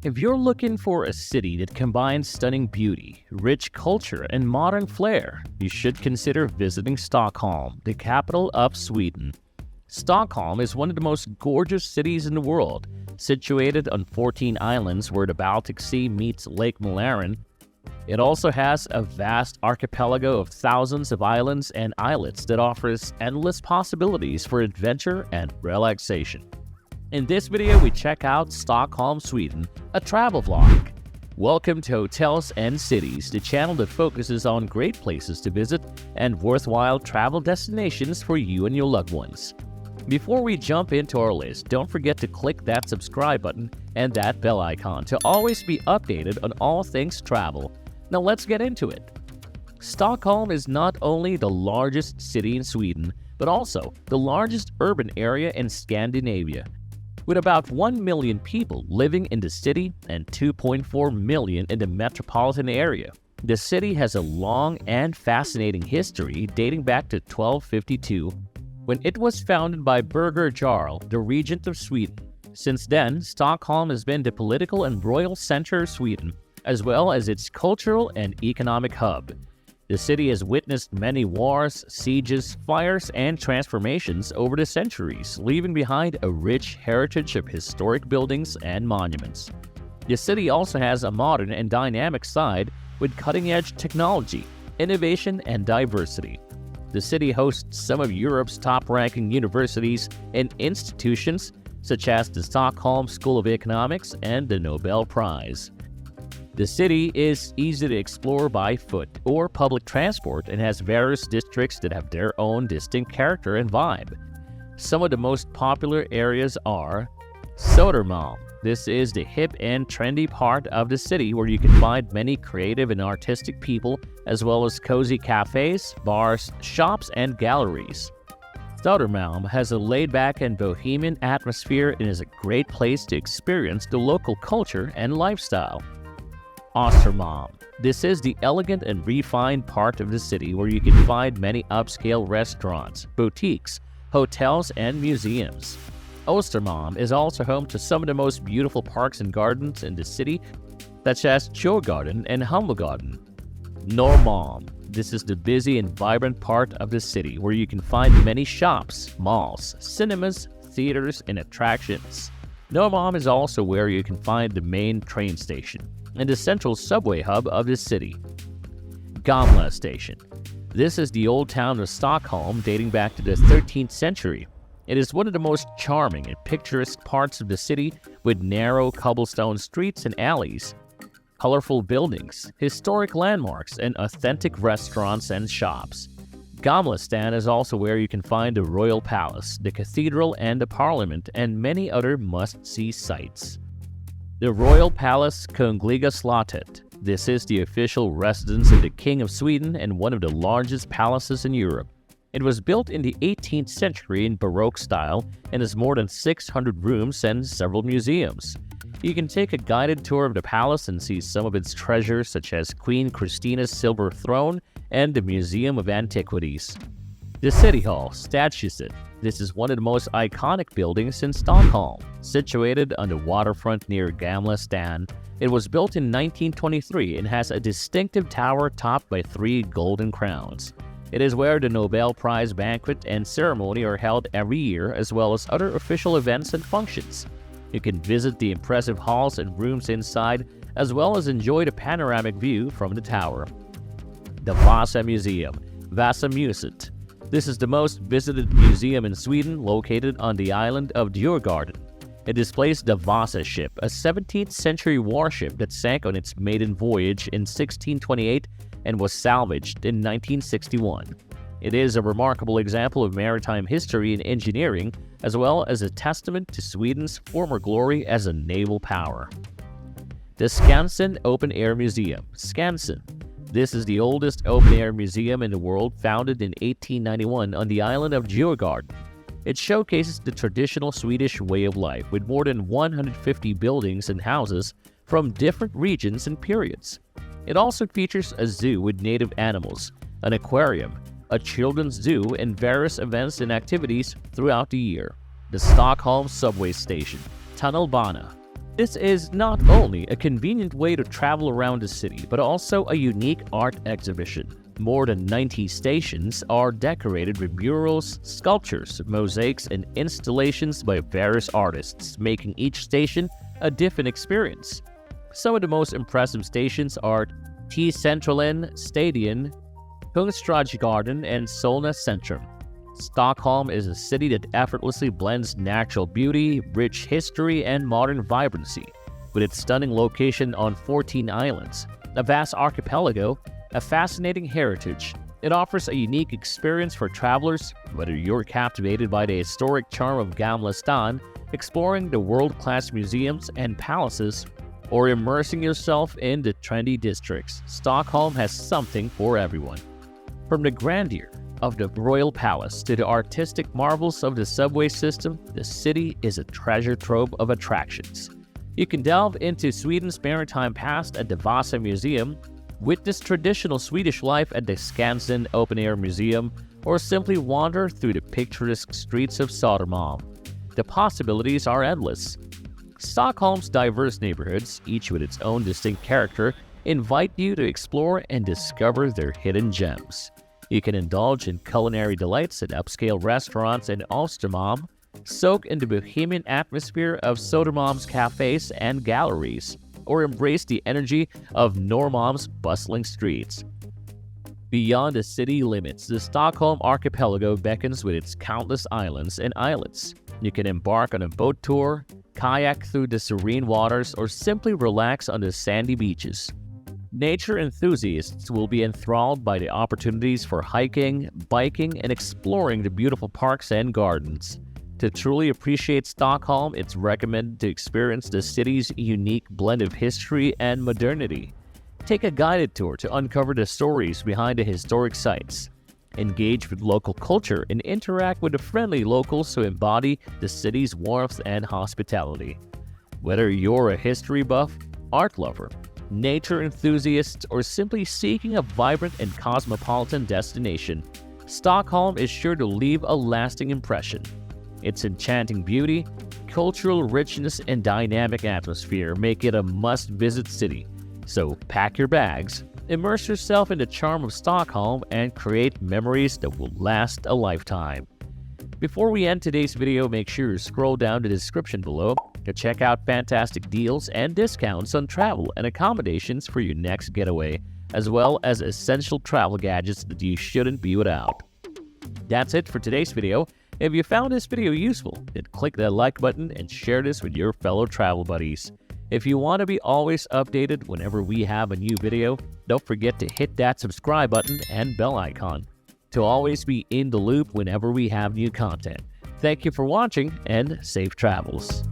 If you're looking for a city that combines stunning beauty, rich culture, and modern flair, you should consider visiting Stockholm, the capital of Sweden. Stockholm is one of the most gorgeous cities in the world, situated on 14 islands where the Baltic Sea meets Lake Mälaren. It also has a vast archipelago of thousands of islands and islets that offers endless possibilities for adventure and relaxation. In this video, we check out Stockholm, Sweden, a travel vlog. Welcome to Hotels and Cities, the channel that focuses on great places to visit and worthwhile travel destinations for you and your loved ones. Before we jump into our list, don't forget to click that subscribe button and that bell icon to always be updated on all things travel. Now let's get into it. Stockholm is not only the largest city in Sweden, but also the largest urban area in Scandinavia. With about 1 million people living in the city and 2.4 million in the metropolitan area, the city has a long and fascinating history dating back to 1252, when it was founded by Birger Jarl, the regent of Sweden. Since then, Stockholm has been the political and royal center of Sweden, as well as its cultural and economic hub. The city has witnessed many wars, sieges, fires, and transformations over the centuries, leaving behind a rich heritage of historic buildings and monuments. The city also has a modern and dynamic side with cutting-edge technology, innovation, and diversity. The city hosts some of Europe's top-ranking universities and institutions, such as the Stockholm School of Economics and the Nobel Prize. The city is easy to explore by foot or public transport and has various districts that have their own distinct character and vibe. Some of the most popular areas are Södermalm. This is the hip and trendy part of the city where you can find many creative and artistic people, as well as cozy cafes, bars, shops, and galleries. Södermalm has a laid-back and bohemian atmosphere and is a great place to experience the local culture and lifestyle. Ostermalm. This is the elegant and refined part of the city where you can find many upscale restaurants, boutiques, hotels, and museums. Ostermalm is also home to some of the most beautiful parks and gardens in the city, such as Djurgården and Humlegården. Norrmalm. This is the busy and vibrant part of the city where you can find many shops, malls, cinemas, theaters, and attractions. Norrmalm is also where you can find the main train station and the central subway hub of the city. Gamla Stan. This is the old town of Stockholm dating back to the 13th century. It is one of the most charming and picturesque parts of the city with narrow cobblestone streets and alleys, colorful buildings, historic landmarks, and authentic restaurants and shops. Gamla Stan is also where you can find the royal palace, the cathedral, and the parliament, and many other must-see sights. The royal palace Kungliga Slottet. This is the official residence of the King of Sweden and one of the largest palaces in Europe. It was built in the 18th century in Baroque style and has more than 600 rooms and several museums. You can take a guided tour of the palace and see some of its treasures, such as Queen Christina's silver throne and the Museum of Antiquities. The City Hall, Stadshuset. This is one of the most iconic buildings in Stockholm. Situated on the waterfront near Gamla Stan, it was built in 1923 and has a distinctive tower topped by 3 golden crowns. It is where the Nobel Prize banquet and ceremony are held every year, as well as other official events and functions. You can visit the impressive halls and rooms inside, as well as enjoy the panoramic view from the tower. The Vasa Museum, Vasamuseet. This is the most visited museum in Sweden, located on the island of Djurgården. It displays the Vasa ship, a 17th century warship that sank on its maiden voyage in 1628 and was salvaged in 1961. It is a remarkable example of maritime history and engineering, as well as a testament to Sweden's former glory as a naval power. The Skansen Open Air Museum, Skansen. This is the oldest open-air museum in the world, founded in 1891 on the island of Djurgården. It showcases the traditional Swedish way of life with more than 150 buildings and houses from different regions and periods. It also features a zoo with native animals, an aquarium, a children's zoo, and various events and activities throughout the year. The Stockholm subway station, Tunnelbana. This is not only a convenient way to travel around the city, but also a unique art exhibition. More than 90 stations are decorated with murals, sculptures, mosaics, and installations by various artists, making each station a different experience. Some of the most impressive stations are T-Centralen, Stadion, Kungsträdgården, and Solna Centrum. Stockholm is a city that effortlessly blends natural beauty, rich history, and modern vibrancy. With its stunning location on 14 islands, a vast archipelago, a fascinating heritage, it offers a unique experience for travelers, whether you're captivated by the historic charm of Gamla Stan, exploring the world-class museums and palaces, or immersing yourself in the trendy districts. Stockholm has something for everyone. From the grandeur of the royal palace to the artistic marvels of the subway system, the city is a treasure trove of attractions. You can delve into Sweden's maritime past at the Vasa Museum, witness traditional Swedish life at the Skansen Open-Air Museum, or simply wander through the picturesque streets of Södermalm. The possibilities are endless. Stockholm's diverse neighborhoods, each with its own distinct character, invite you to explore and discover their hidden gems. You can indulge in culinary delights at upscale restaurants in Ostermalm, soak in the bohemian atmosphere of Södermalm's cafes and galleries, or embrace the energy of Norrmalm's bustling streets. Beyond the city limits, the Stockholm archipelago beckons with its countless islands and islets. You can embark on a boat tour, kayak through the serene waters, or simply relax on the sandy beaches. Nature enthusiasts will be enthralled by the opportunities for hiking, biking, and exploring the beautiful parks and gardens. To truly appreciate Stockholm, it's recommended to experience the city's unique blend of history and modernity. Take a guided tour to uncover the stories behind the historic sites. Engage with local culture and interact with the friendly locals who embody the city's warmth and hospitality. Whether you're a history buff, art lover, nature enthusiast, or simply seeking a vibrant and cosmopolitan destination, Stockholm is sure to leave a lasting impression. Its enchanting beauty, cultural richness, and dynamic atmosphere make it a must-visit city. So pack your bags, immerse yourself in the charm of Stockholm, and create memories that will last a lifetime. Before we end today's video, make sure you scroll down the description below to check out fantastic deals and discounts on travel and accommodations for your next getaway, as well as essential travel gadgets that you shouldn't be without. That's it for today's video. If you found this video useful, then click that like button and share this with your fellow travel buddies. If you want to be always updated whenever we have a new video, don't forget to hit that subscribe button and bell icon to always be in the loop whenever we have new content. Thank you for watching and safe travels.